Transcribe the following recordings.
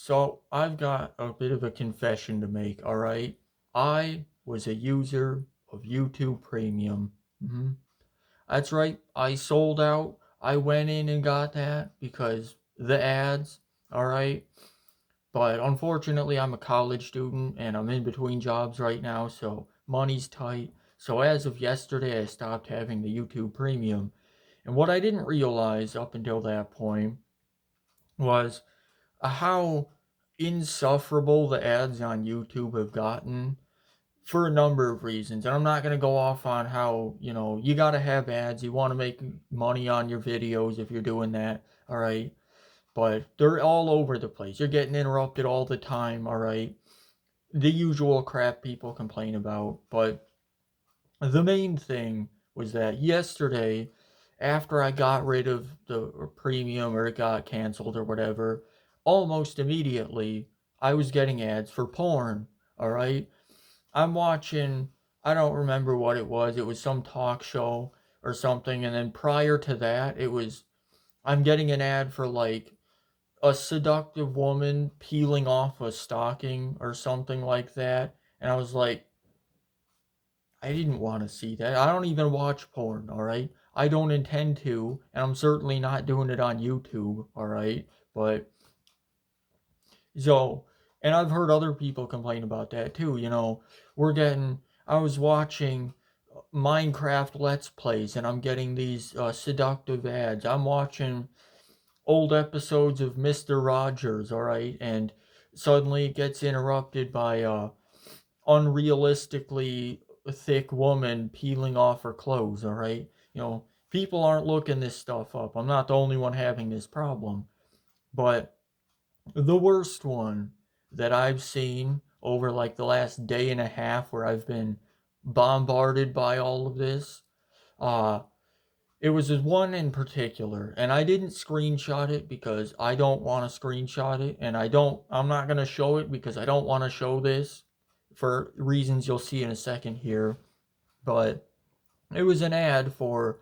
So I've got a bit of a confession to make, all right? I was a user of YouTube Premium. hmm That's right, I sold out. I went in and got that because the ads, all right? But unfortunately, I'm a college student and I'm in between jobs right now, so money's tight. So as of yesterday, I stopped having the YouTube Premium. And what I didn't realize up until that point was how insufferable the ads on YouTube have gotten for a number of reasons. And I'm not going to go off on how, you got to have ads. You want to make money on your videos if you're doing that. All right. But they're all over the place. You're getting interrupted all the time. All right. The usual crap people complain about. But the main thing was that yesterday, after I got rid of the premium or it got canceled or whatever, almost immediately I was getting ads for porn. All right. I'm watching, I don't remember what it was. It was some talk show or something. And then prior to that, I'm getting an ad for like a seductive woman peeling off a stocking or something like that. And I was like, I didn't want to see that. I don't even watch porn, all right? I don't intend to, and I'm certainly not doing it on YouTube, all right? But so, and I've heard other people complain about that too. We're getting, I was watching Minecraft Let's Plays and I'm getting these seductive ads. I'm watching old episodes of Mr. Rogers, all right? And suddenly it gets interrupted by unrealistically thick woman peeling off her clothes, all right? People aren't looking this stuff up. I'm not the only one having this problem. But the worst one that I've seen over like the last day and a half where I've been bombarded by all of this, uh, it was this one in particular, and I didn't screenshot it because I don't want to screenshot it, and I'm not going to show it because I don't want to show this for reasons you'll see in a second here. But it was an ad for,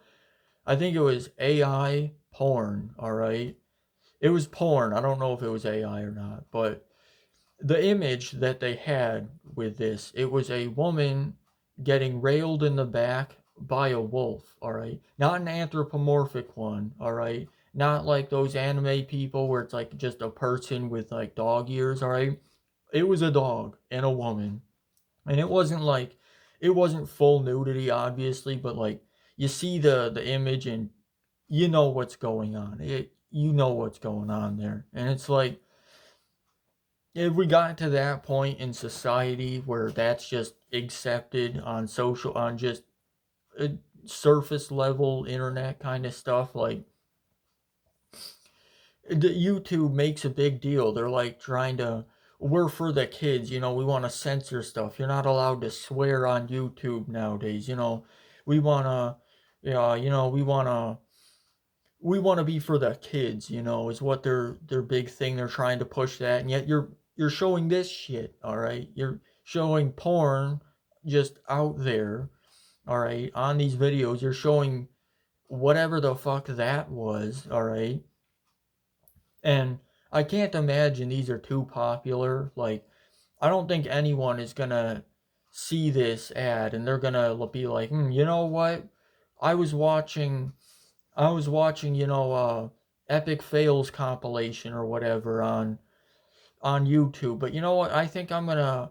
I think it was AI porn, all right? It was porn. I don't know if it was AI or not, but the image that they had with this, it was a woman getting railed in the back by a wolf, all right? Not an anthropomorphic one, all right? Not like those anime people where it's like just a person with like dog ears, all right? It was a dog and a woman. And it wasn't full nudity obviously, but like you see the image and you know what's going on. You know what's going on there. And it's like if we got to that point in society where that's just accepted on just a surface level internet kind of stuff, like the YouTube makes a big deal. They're like trying to, we're for the kids, we want to censor stuff. You're not allowed to swear on YouTube nowadays, we want to, yeah, we want to be for the kids, is what their big thing. They're trying to push that, and yet you're showing this shit, all right? You're showing porn just out there, all right? On these videos, you're showing whatever the fuck that was, all right? And I can't imagine these are too popular. Like, I don't think anyone is gonna see this ad and they're gonna be like, you know what? I was watching I was watching, epic fails compilation or whatever on YouTube. But you know what? I think I'm gonna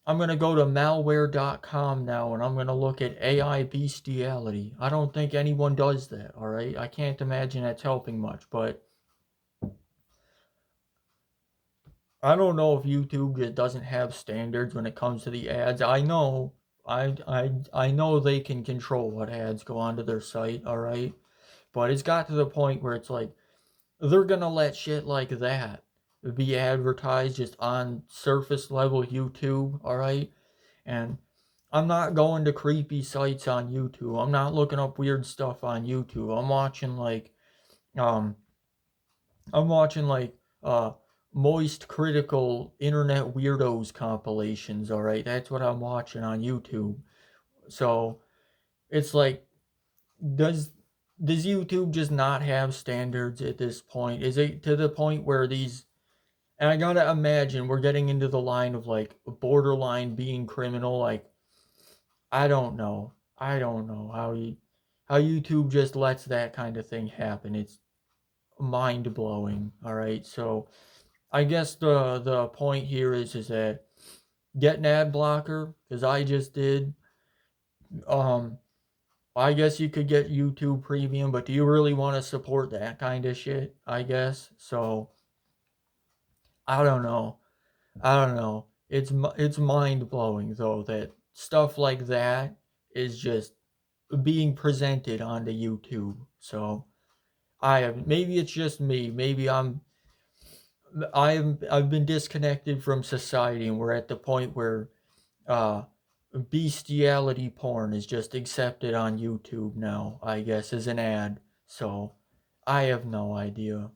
go to malware.com now and I'm gonna look at AI bestiality. I don't think anyone does that, all right? I can't imagine that's helping much, but I don't know if YouTube just doesn't have standards when it comes to the ads. I know they can control what ads go onto their site, all right? But it's got to the point where it's like they're gonna let shit like that be advertised just on surface level YouTube, all right? And I'm not going to creepy sites on YouTube. I'm not looking up weird stuff on YouTube. Um I'm watching like moist critical internet weirdos compilations, all right? That's what I'm watching on YouTube. So, it's like does does YouTube just not have standards at this point? Is it to the point where these And I gotta imagine we're getting into the line of like borderline being criminal. Like, I don't know. I don't know how YouTube just lets that kind of thing happen. It's mind blowing. All right. So I guess the point here is that get an ad blocker, because I just did. Um I guess you could get YouTube Premium, but do you really want to support that kind of shit? I guess. So I don't know. I don't know. It's mind blowing though that stuff like that is just being presented onto YouTube. So I have, maybe it's just me. Maybe I've been disconnected from society, and we're at the point where uh bestiality porn is just accepted on YouTube now, I guess, as an ad. So I have no idea.